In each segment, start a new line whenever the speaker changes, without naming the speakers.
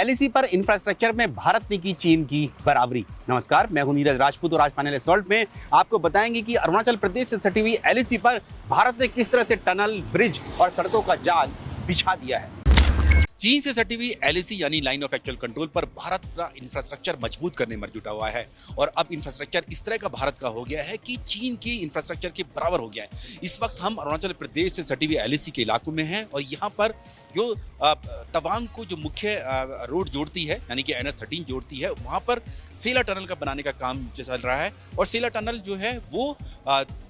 LAC पर infrastructure में भारत ने की चीन की बराबरी। नमस्कार, मैं हूं नीरज राजपूत और आज फाइनल असॉल्ट में आपको बताएंगे कि अरुणाचल प्रदेश से सटी हुई एलएसी पर भारत ने किस तरह से टनल, ब्रिज और सड़कों का जाल बिछा दिया है। चीन से सटी हुई एलएसी यानी लाइन ऑफ एक्चुअल कंट्रोल पर भारत का इंफ्रास्ट्रक्चर मजबूत करने में जुटा हुआ है और अब इंफ्रास्ट्रक्चर इस तरह का भारत का हो गया है कि चीन के इंफ्रास्ट्रक्चर के बराबर हो गया है। इस वक्त हम अरुणाचल प्रदेश से सटी हुई एलएसी के इलाकों में हैं और यहाँ पर जो तवांग को जो मुख्य रोड जोड़ती है यानी कि NH13 जोड़ती है, वहाँ पर सेला टनल का बनाने का काम चल रहा है और सेला टनल जो है वो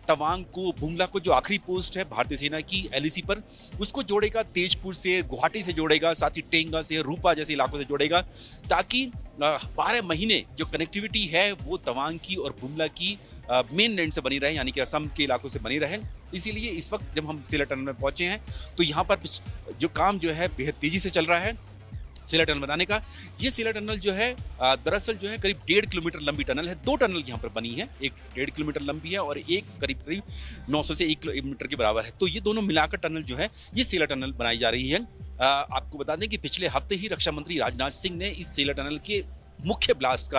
तवांग को, बुमला को, जो आखिरी पोस्ट है भारतीय सेना की एलएसी पर, उसको जोड़ेगा तेजपुर से, गुवाहाटी से जोड़ेगा, साथ ही टेंगा से, रूपा जैसे इलाकों से जोड़ेगा, ताकि 12 महीने जो कनेक्टिविटी है वो तवांग की और बुमला की मेन लैंड से बनी रहे, यानी कि असम के इलाकों से बनी रहे। इसीलिए इस वक्त जब हम सेला टनल में पहुंचे हैं तो यहाँ पर जो काम जो है बेहद तेजी से चल रहा है सेला टनल बनाने का। ये सेला टनल जो है दरअसल जो है करीब 1.5 किलोमीटर लंबी टनल है। 2 टनल यहाँ पर बनी है, एक 1.5 किलोमीटर लंबी है और एक करीब 900 से 1 किलोमीटर के बराबर है। तो ये दोनों मिलाकर टनल जो है ये सेला टनल बनाई जा रही है। आपको बता दें कि पिछले हफ्ते ही रक्षा मंत्री राजनाथ सिंह ने इस सेला टनल के मुख्य ब्लास्ट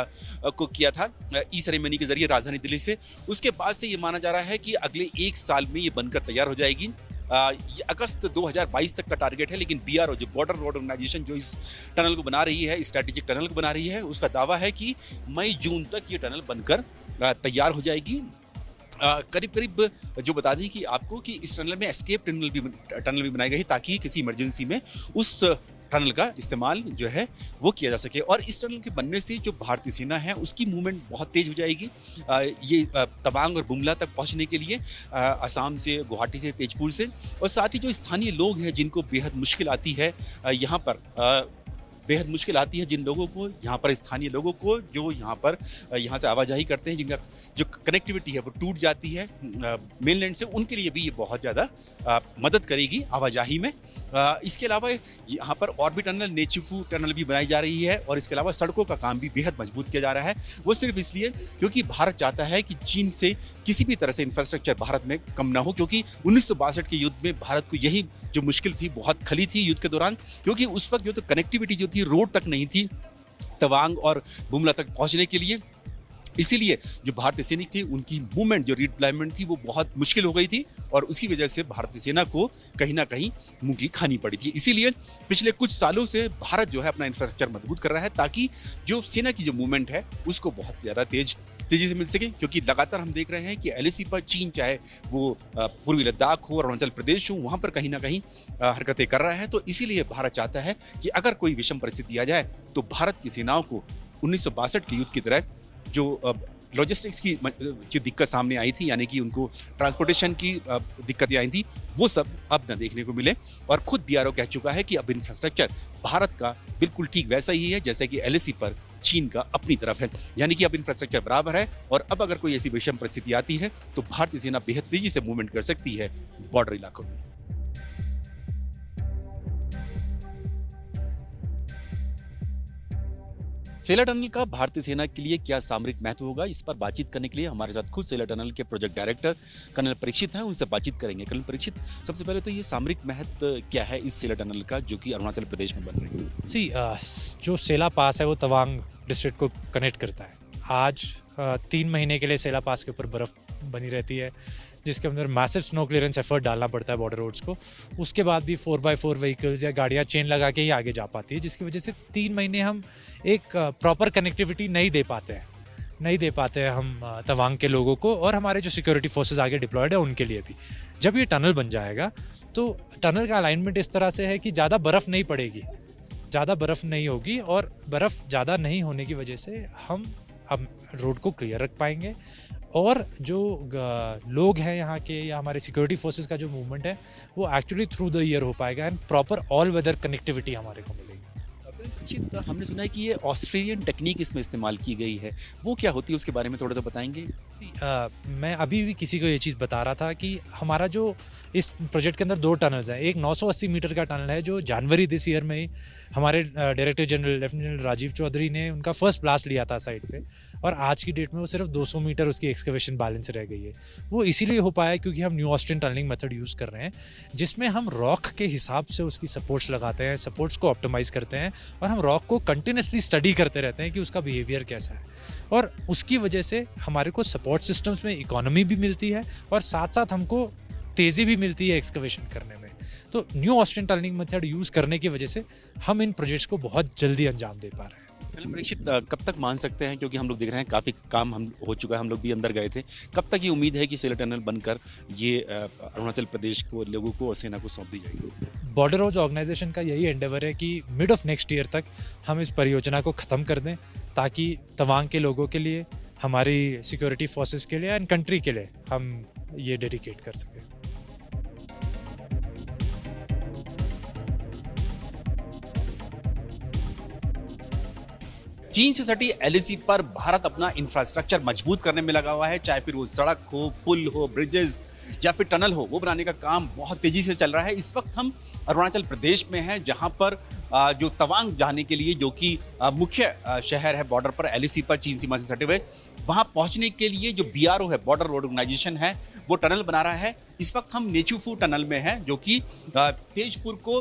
को किया था ई सेरेमनी के जरिए राजधानी दिल्ली से। उसके बाद से ये माना जा रहा है कि अगले 1 साल में ये बनकर तैयार हो जाएगी। ये अगस्त 2022 तक का टारगेट है, लेकिन BRO जो बॉर्डर रोड ऑर्गेनाइजेशन जो इस टनल को बना रही है, स्ट्रेटेजिक टनल को बना रही है, उसका दावा है कि मई-जून तक ये टनल बनकर तैयार हो जाएगी। करीब जो बता दें कि आपको कि इस टनल में एस्केप टनल भी बनाई गई ताकि किसी इमरजेंसी में उस टनल का इस्तेमाल जो है वो किया जा सके। और इस टनल के बनने से जो भारतीय सेना है उसकी मूवमेंट बहुत तेज हो जाएगी। ये तवांग और बुमला तक पहुंचने के लिए असम से, गुवाहाटी से, तेजपुर से, और साथ ही जो स्थानीय लोग हैं जिनको बेहद मुश्किल आती है यहाँ पर बेहद मुश्किल आती है जिन लोगों को, यहाँ पर स्थानीय लोगों को जो यहाँ से आवाजाही करते हैं, जिनका जो कनेक्टिविटी है वो टूट जाती है मेनलैंड से, उनके लिए भी ये बहुत ज़्यादा मदद करेगी आवाजाही में। इसके अलावा यहाँ पर और भी टनल, नेचुफू टनल भी बनाई जा रही है और इसके अलावा सड़कों का काम भी बेहद मजबूत किया जा रहा है। वो सिर्फ इसलिए क्योंकि भारत चाहता है कि चीन से किसी भी तरह से इंफ्रास्ट्रक्चर भारत में कम ना हो, क्योंकि 1962 के युद्ध में भारत को यही जो मुश्किल थी बहुत खली थी युद्ध के दौरान, क्योंकि उस वक्त जो तो कनेक्टिविटी जो थी रोड तक नहीं थी तवांग और बुमला तक पहुंचने के लिए। इसीलिए जो भारतीय सैनिक थे उनकी मूवमेंट, जो रिडिप्लॉयमेंट थी, वो बहुत मुश्किल हो गई थी और उसकी वजह से भारतीय सेना को कहीं ना कहीं मुंह की खानी पड़ी थी। इसीलिए पिछले कुछ सालों से भारत जो है अपना इंफ्रास्ट्रक्चर मजबूत कर रहा है ताकि जो सेना की जो मूवमेंट है उसको बहुत ज़्यादा तेजी से मिल सके, क्योंकि लगातार हम देख रहे हैं कि एलएसी पर चीन, चाहे वो पूर्वी लद्दाख हो, अरुणाचल प्रदेश हो, वहाँ पर कहीं ना कहीं हरकतें कर रहा है। तो इसीलिए भारत चाहता है कि अगर कोई विषम परिस्थिति आ जाए तो भारत की सेनाओं को 1962 के युद्ध की तरह जो लॉजिस्टिक्स की जो दिक्कत सामने आई थी, यानी कि उनको ट्रांसपोर्टेशन की दिक्कतें आई थी, वो सब अब न देखने को मिले। और खुद BRO कह चुका है कि अब इंफ्रास्ट्रक्चर भारत का बिल्कुल ठीक वैसा ही है जैसा कि एलएसी पर चीन का अपनी तरफ है, यानी कि अब इंफ्रास्ट्रक्चर बराबर है। और अब अगर कोई ऐसी विषम परिस्थिति आती है तो भारतीय सेना बेहद तेजी से मूवमेंट कर सकती है बॉर्डर इलाकों में। सेला टनल का भारतीय सेना के लिए क्या सामरिक महत्व होगा, इस पर बातचीत करने के लिए हमारे साथ खुद सेला टनल के प्रोजेक्ट डायरेक्टर कर्नल परीक्षित हैं, उनसे बातचीत करेंगे। कर्नल परीक्षित, सबसे पहले तो ये सामरिक महत्व क्या है इस सेला टनल का जो कि अरुणाचल प्रदेश में बन रही है?
जो सेला पास है वो तवांग डिस्ट्रिक्ट को कनेक्ट करता है। आज 3 महीने के लिए सेला पास के ऊपर बर्फ़ बनी रहती है, जिसके अंदर मैसिव स्नो क्लियरेंस एफर्ट डालना पड़ता है बॉर्डर रोड्स को। उसके बाद भी 4x4 व्हीकल्स या गाड़ियाँ चेन लगा के ही आगे जा पाती है, जिसकी वजह से 3 महीने हम एक प्रॉपर कनेक्टिविटी नहीं दे पाते हैं हम तवांग के लोगों को और हमारे जो सिक्योरिटी फोर्सेस आगे डिप्लॉयड है उनके लिए भी। जब ये टनल बन जाएगा तो टनल का अलाइनमेंट इस तरह से है कि ज़्यादा बर्फ़ नहीं पड़ेगी, ज़्यादा बर्फ़ नहीं होगी, और बर्फ़ ज़्यादा नहीं होने की वजह से हम अब रोड को क्लियर रख पाएंगे और जो लोग हैं यहाँ के या हमारे सिक्योरिटी फोर्सेस का जो मूवमेंट है वो एक्चुअली थ्रू द ईयर हो पाएगा and proper all weather connectivity हमारे को मिलेगी।
हमने सुना है कि ये ऑस्ट्रेलियन टेक्निक इसमें इस्तेमाल की गई है, वो क्या होती है उसके बारे में थोड़ा सा बताएंगे?
मैं अभी भी किसी को ये चीज़ बता रहा था कि हमारा जो इस प्रोजेक्ट के अंदर 2 टनल्स हैं। एक 980 मीटर का टनल है जो जनवरी दिस ईयर में ही हमारे director general lieutenant general Rajeev Chaudhary ने उनका फर्स्ट ब्लास्ट लिया था साइट पे, और आज की डेट में वो सिर्फ 200 मीटर उसकी एक्सकवेशन बैलेंस रह गई है। वो इसीलिए हो पाया क्योंकि हम new Austrian tunnelling method use कर रहे हैं, जिसमें हम रॉक के हिसाब से उसकी सपोर्ट्स लगाते हैं, सपोर्ट्स को ऑप्टिमाइज़ करते हैं और हम रॉक को कंटिन्यूसली स्टडी करते रहते हैं कि उसका बिहेवियर कैसा है, और उसकी वजह से हमारे को सपोर्ट सिस्टम्स में इकोनॉमी भी मिलती है और साथ साथ हमको तेज़ी भी मिलती है एक्सकवेशन करने में। तो new Austrian tunnelling method use करने की वजह से हम इन प्रोजेक्ट्स को बहुत जल्दी अंजाम दे पा रहे हैं।
परीक्षित, कब तक मान सकते हैं, क्योंकि हम लोग देख रहे हैं काफ़ी काम हम हो चुका है, हम लोग भी अंदर गए थे, कब तक ये उम्मीद है कि सेला टनल बनकर ये अरुणाचल प्रदेश को, लोगों को और सेना को सौंप दी जाएगी?
बॉर्डर रोड्स ऑर्गेनाइजेशन का यही एंडेवर है कि मिड ऑफ नेक्स्ट ईयर तक हम इस परियोजना को ख़त्म कर दें, ताकि तवांग के लोगों के लिए, हमारी सिक्योरिटी फोर्सेस के लिए एंड कंट्री के लिए हम ये डेडिकेट कर सकें।
चीन से सटी एलएसी पर भारत अपना इंफ्रास्ट्रक्चर मजबूत करने में लगा हुआ है, चाहे फिर वो सड़क हो, पुल हो, ब्रिजेस या फिर टनल हो, वो बनाने का काम बहुत तेजी से चल रहा है। इस वक्त हम अरुणाचल प्रदेश में हैं, जहां पर जो तवांग जाने के लिए, जो कि मुख्य शहर है बॉर्डर पर, एलएसी पर चीन सीमा से सटे हुए, वहां पहुंचने के लिए जो बीआरओ है, बॉर्डर रोड ऑर्गेनाइजेशन है, वो टनल बना रहा है। इस वक्त हम नेचुफू टनल में हैं, जो कि तेजपुर को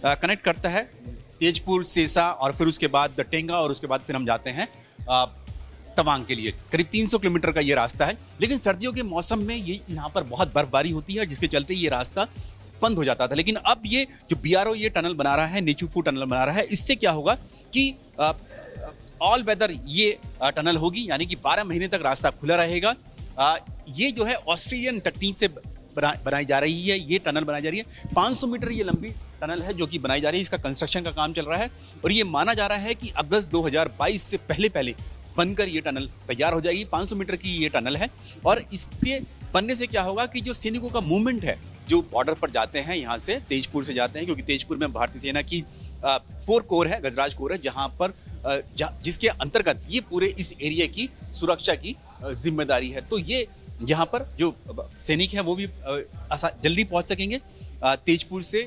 कनेक्ट करता है, तेजपुर, सेसा और फिर उसके बाद टेंगा, और उसके बाद फिर हम जाते हैं तवांग के लिए। करीब 300 किलोमीटर का ये रास्ता है, लेकिन सर्दियों के मौसम में ये यहाँ पर बहुत बर्फबारी होती है, जिसके चलते ये रास्ता बंद हो जाता था। लेकिन अब ये जो बीआरओ ये टनल बना रहा है, नेचुफू टनल बना रहा है, इससे क्या होगा कि ऑल वेदर ये टनल होगी, यानी कि 12 महीने तक रास्ता खुला रहेगा। ये जो है ऑस्ट्रेलियन टेक्निक से बनाई जा रही है, ये टनल बनाई जा रही है। 500 मीटर ये लंबी टनल है जो कि बनाई जा रही है, इसका कंस्ट्रक्शन का काम चल रहा है, और ये माना जा रहा है कि अगस्त 2022 से पहले बनकर ये टनल तैयार हो जाएगी। 500 मीटर की ये टनल है, और इसके बनने से क्या होगा कि जो सैनिकों का मूवमेंट है, जो बॉर्डर पर जाते हैं, यहाँ से तेजपुर से जाते हैं, क्योंकि तेजपुर में भारतीय सेना की 4 कोर है, गजराज कोर है, जहाँ पर जिसके अंतर्गत ये पूरे इस एरिया की सुरक्षा की जिम्मेदारी है। तो ये यहाँ पर जो सैनिक हैं वो भी जल्दी पहुँच सकेंगे तेजपुर से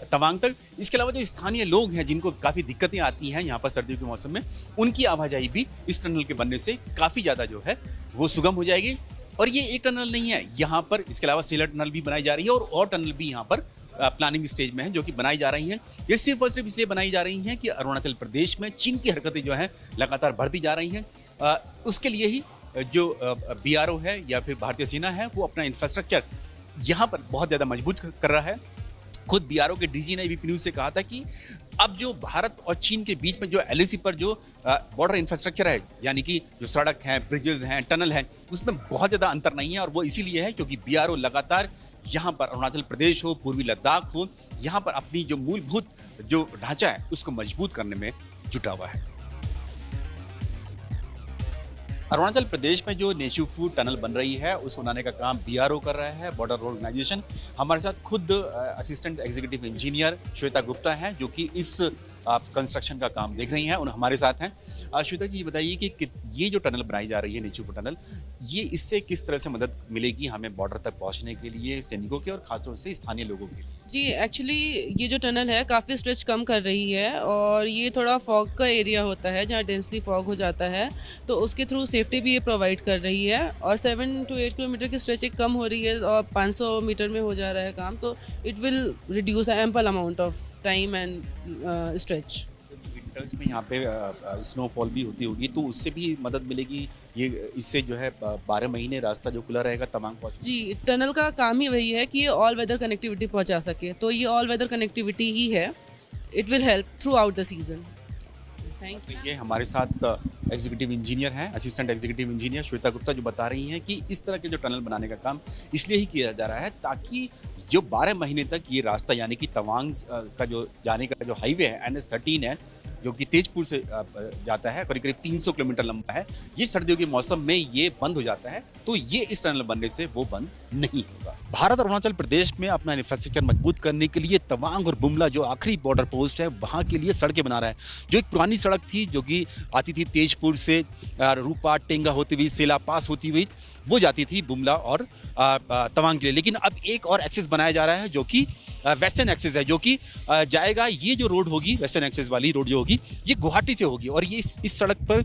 तवांग तक। इसके अलावा जो स्थानीय लोग हैं, जिनको काफ़ी दिक्कतें आती हैं यहाँ पर सर्दियों के मौसम में, उनकी आवाजाही भी इस टनल के बनने से काफ़ी ज़्यादा जो है वो सुगम हो जाएगी। और ये एक टनल नहीं है, यहाँ पर इसके अलावा सेला टनल भी बनाई जा रही है, और टनल भी यहाँ पर प्लानिंग स्टेज में है, जो कि बनाई जा रही हैं। ये सिर्फ और सिर्फ इसलिए बनाई जा रही हैं कि अरुणाचल प्रदेश में चीन की हरकतें जो हैं लगातार बढ़ती जा रही हैं। उसके लिए ही जो बीआरओ है या फिर भारतीय सेना है, वो अपना इंफ्रास्ट्रक्चर यहाँ पर बहुत ज़्यादा मजबूत कर रहा है। खुद बीआरओ के डीजी ने एबीपी न्यूज़ से कहा था कि अब जो भारत और चीन के बीच में जो एलएसी पर जो बॉर्डर इंफ्रास्ट्रक्चर है, यानी कि जो सड़क है, ब्रिजेस हैं, टनल हैं, उसमें बहुत ज़्यादा अंतर नहीं है। और वो इसीलिए है क्योंकि बीआरओ लगातार यहाँ पर अरुणाचल प्रदेश हो, पूर्वी लद्दाख हो, यहाँ पर अपनी जो मूलभूत जो ढांचा है उसको मजबूत करने में जुटा हुआ है। अरुणाचल प्रदेश में जो नेचुफू टनल बन रही है, उसको बनाने का काम बीआरओ कर रहा है, बॉर्डर रोड ऑर्गेनाइजेशन। हमारे साथ खुद assistant executive engineer Shweta Gupta हैं, जो कि इस कंस्ट्रक्शन का काम देख रही हैं, उन हमारे साथ हैं। श्वेता जी, ये बताइए कि ये जो टनल बनाई जा रही है, नेचुफू टनल, ये इससे किस तरह से मदद मिलेगी हमें बॉर्डर तक पहुंचने के लिए, सैनिकों के और खासतौर से स्थानीय लोगों के लिए?
जी, एक्चुअली ये जो टनल है काफ़ी स्ट्रेच कम कर रही है, और ये थोड़ा फॉग का एरिया होता है जहाँ डेंसली फॉग हो जाता है, तो उसके थ्रू सेफ्टी भी ये प्रोवाइड कर रही है। और 7 to 8 किलोमीटर की स्ट्रेचिंग कम हो रही है, और 500 मीटर में हो जा रहा है काम, तो it will reduce ample amount of time and stretch.
Winters में यहाँ पे स्नोफॉल भी होती होगी, तो उससे भी मदद मिलेगी। ये इससे जो है 12 महीने रास्ता जो खुला रहेगा तवांग पहुँच।
जी, टनल का काम ही वही है कि ये ऑल वेदर कनेक्टिविटी पहुंचा सके, तो ये ऑल वेदर कनेक्टिविटी ही है। It will help through out the season. Thank you.
ये हमारे साथ एग्जीक्यूटिव इंजीनियर हैं, assistant executive engineer Shweta Gupta, जो बता रही हैं कि इस तरह के जो टनल बनाने का काम इसलिए ही किया जा रहा है ताकि जो 12 महीने तक ये रास्ता, यानी कि तवांग का जो जाने का जो हाईवे है, NH13 है, जो कि तेजपुर से जाता है, करीब करीब 300 किलोमीटर लंबा है, ये सर्दियों के मौसम में ये बंद हो जाता है, तो ये इस टनल बनने से वो बंद नहीं होगा। भारत और अरुणाचल प्रदेश में अपना इंफ्रास्ट्रक्चर मजबूत करने के लिए तवांग और बुमला, जो आखिरी बॉर्डर पोस्ट है, वहाँ के लिए सड़कें बना रहा है। जो एक पुरानी सड़क थी, जो कि आती थी तेजपुर से रूपा, टेंगा होती हुई, सेला पास होती हुई, वो जाती थी बुमला और तवांग के लिए। लेकिन अब एक और एक्सेस बनाया जा रहा है, जो कि वेस्टर्न एक्सेस है, जो कि जाएगा, ये जो रोड होगी, वेस्टर्न एक्सेस वाली रोड जो होगी, ये गुवाहाटी से होगी, और ये इस सड़क पर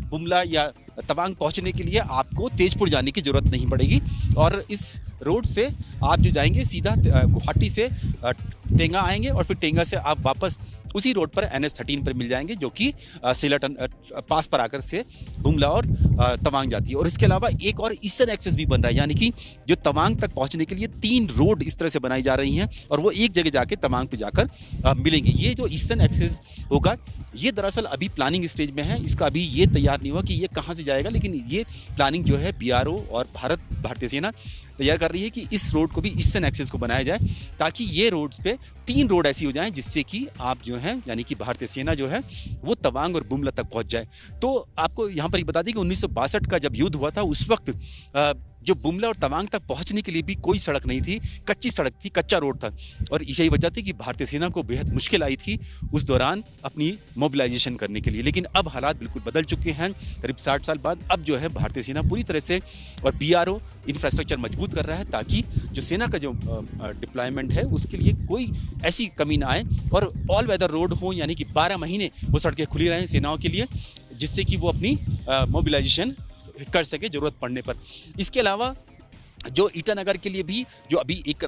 बुमला या तवांग पहुंचने के लिए आपको तेजपुर जाने की जरूरत नहीं पड़ेगी, और इस रोड से आप जो जाएंगे सीधा गुवाहाटी से टेंगा आएंगे, और फिर टेंगा से आप वापस उसी रोड पर NH13 पर मिल जाएंगे, जो कि सेलाटन पास पर आकर से बुमला और तवांग जाती है। और इसके अलावा एक और ईस्टर्न एक्सेस भी बन रहा है, यानी कि जो तवांग तक पहुंचने के लिए 3 रोड इस तरह से बनाई जा रही हैं और वो एक जगह जाके तवांग पे जाकर मिलेंगे। ये जो ईस्टर्न एक्सेस होगा, ये दरअसल अभी प्लानिंग स्टेज में है, इसका अभी ये तैयार नहीं हुआ कि ये कहाँ से जाएगा, लेकिन ये प्लानिंग जो है BRO और भारतीय सेना तैयार कर रही है कि इस रोड को भी ईस्टर्न एक्सेस को बनाया जाए, ताकि ये रोड्स पे 3 रोड ऐसी हो जाएं जिससे कि आप जो है यानी कि भारतीय सेना जो है वो तवांग और बुमला तक पहुंच जाए। तो आपको यहाँ पर ही बता दें कि 1962 का जब युद्ध हुआ था, उस वक्त जो बुमला और तवांग तक पहुंचने के लिए भी कोई सड़क नहीं थी, कच्ची सड़क थी, कच्चा रोड था, और यही वजह थी कि भारतीय सेना को बेहद मुश्किल आई थी उस दौरान अपनी मोबिलाइजेशन करने के लिए। लेकिन अब हालात बिल्कुल बदल चुके हैं, करीब 60 साल बाद अब जो है भारतीय सेना पूरी तरह से और BRO इंफ्रास्ट्रक्चर मजबूत कर रहा है, ताकि जो सेना का जो डिप्लॉयमेंट है उसके लिए कोई ऐसी कमी ना आए और ऑल वेदर रोड हो, यानी कि 12 महीने वो सड़कें खुली रहें सेनाओं के लिए, जिससे कि वो अपनी मोबिलाइजेशन कर सके जरूरत पड़ने पर। इसके अलावा जो ईटानगर के लिए भी जो अभी एक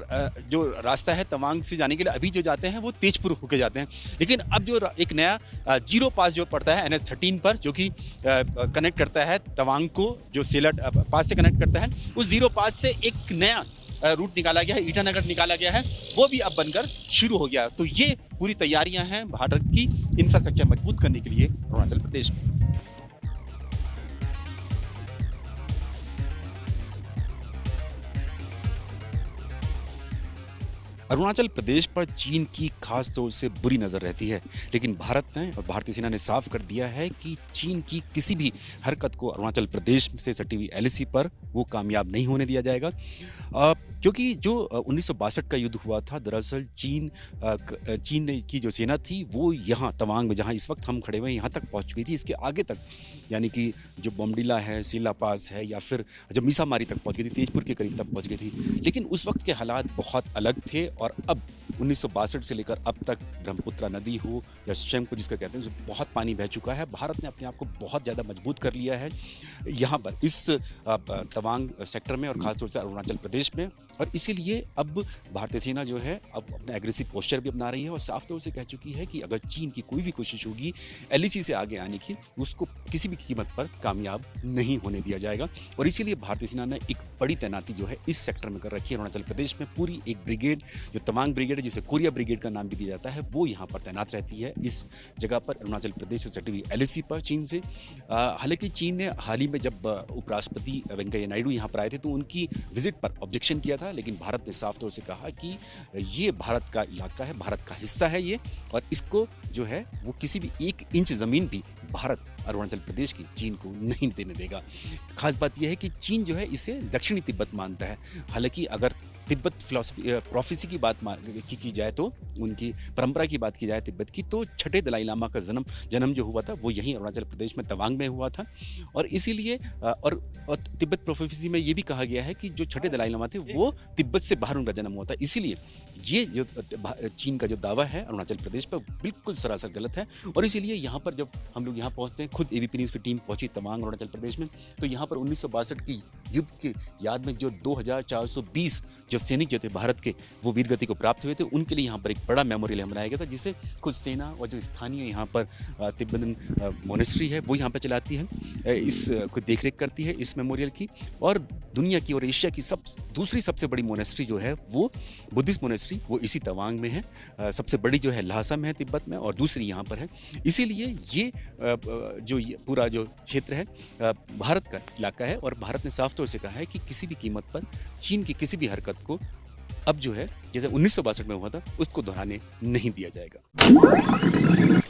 जो रास्ता है तवांग से जाने के लिए, अभी जो जाते हैं वो तेजपुर होके जाते हैं, लेकिन अब जो एक नया जीरो पास जो पड़ता है NH13 पर, जो कि कनेक्ट करता है तवांग को, जो सेलट पास से कनेक्ट करता है, उस जीरो पास से एक नया रूट निकाला गया है, ईटानगर निकाला गया है, वो भी अब बनकर शुरू हो गया। तो ये पूरी तैयारियां हैं भारत की इंफ्रास्ट्रक्चर मजबूत करने के लिए अरुणाचल प्रदेश में। अरुणाचल प्रदेश पर चीन की खास तौर से बुरी नज़र रहती है, लेकिन भारत ने और भारतीय सेना ने साफ कर दिया है कि चीन की किसी भी हरकत को अरुणाचल प्रदेश से सटी हुई LAC पर वो कामयाब नहीं होने दिया जाएगा, क्योंकि जो 1962 का युद्ध हुआ था, दरअसल चीन की जो सेना थी वो यहाँ तवांग में, जहाँ इस वक्त हम खड़े हुए हैं, यहाँ तक पहुँच चुकी थी। इसके आगे तक, यानी कि जो बोमडिला है, सीला पास है, या फिर जब मीसामारी तक पहुँच गई थी, तेजपुर के करीब तक पहुँच गई थी। लेकिन उस वक्त के हालात बहुत अलग थे, और अब 1962 से लेकर अब तक ब्रह्मपुत्र नदी हो या शंखु जिसका कहते हैं, बहुत पानी बह चुका है। भारत ने अपने आप को बहुत ज़्यादा मजबूत कर लिया है यहाँ पर इस तवांग सेक्टर में, और ख़ासतौर से अरुणाचल प्रदेश में। और इसीलिए अब भारतीय सेना जो है अब अपना एग्रेसिव पोस्चर भी अपना रही है और साफ तौर से कह चुकी है कि अगर चीन की कोई भी कोशिश होगी LAC से आगे आने की, उसको किसी भी कीमत पर कामयाब नहीं होने दिया जाएगा। और इसीलिए भारतीय सेना ने एक बड़ी तैनाती जो है इस सेक्टर में कर रखी है। अरुणाचल प्रदेश में पूरी एक ब्रिगेड, जो तवांग ब्रिगेड है, जिसे कोरिया ब्रिगेड का नाम भी दिया जाता है, वो यहाँ पर तैनात रहती है इस जगह पर, अरुणाचल प्रदेश से सटी हुई LAC पर चीन से। हालांकि चीन ने हाल ही में जब उपराष्ट्रपति वेंकैया नायडू यहाँ पर आए थे तो उनकी विजिट पर ऑब्जेक्शन किया था, लेकिन भारत ने साफ तौर से कहा कि ये भारत का इलाका है, भारत का हिस्सा है ये, और इसको जो है वो किसी भी 1 इंच ज़मीन भी भारत अरुणाचल प्रदेश की चीन को नहीं देने देगा। खास बात यह है कि चीन जो है इसे दक्षिणी तिब्बत मानता है। हालांकि अगर तिब्बत प्रोफेसी की बात की जाए, तो उनकी परंपरा की बात की जाए तिब्बत की, तो छठे दलाई लामा का जन्म जो हुआ था वो यहीं अरुणाचल प्रदेश में तवांग में हुआ था। और इसीलिए और तिब्बत प्रोफेसी में ये भी कहा गया है कि जो छठे दलाई लामा थे वो तिब्बत से बाहर उनका जन्म हुआ था। इसीलिए ये जो चीन का जो दावा है अरुणाचल प्रदेश पर, बिल्कुल सरासर गलत है। और इसीलिए यहाँ पर जब हम लोग यहाँ पहुँचते हैं, खुद ABP न्यूज़ की टीम पहुँची तवांग अरुणाचल प्रदेश में, तो यहाँ पर 1962 की युद्ध की याद में जो 2420 जो सैनिक जो थे भारत के, वो वीरगति को प्राप्त हुए थे, उनके लिए यहाँ पर एक बड़ा मेमोरियल बनाया गया था, जिसे खुद सेना और जो स्थानीय यहाँ पर तिब्बतन मोनेस्ट्री है वो यहाँ पर चलाती है, इस को देखरेख करती है इस मेमोरियल की। और दुनिया की और एशिया की दूसरी सबसे बड़ी मोनेस्ट्री जो है वो बुद्धिस्ट मोनेस्ट्री, वो इसी तवांग में है। सबसे बड़ी जो है ल्हासा में है तिब्बत में, और दूसरी यहाँ पर है। इसीलिए ये जो पूरा जो क्षेत्र है भारत का इलाका है, और भारत ने साफ तौर से कहा है कि किसी भी कीमत पर चीन की किसी भी हरकत को अब जो है जैसे 1962 में हुआ था उसको दोहराने नहीं दिया जाएगा।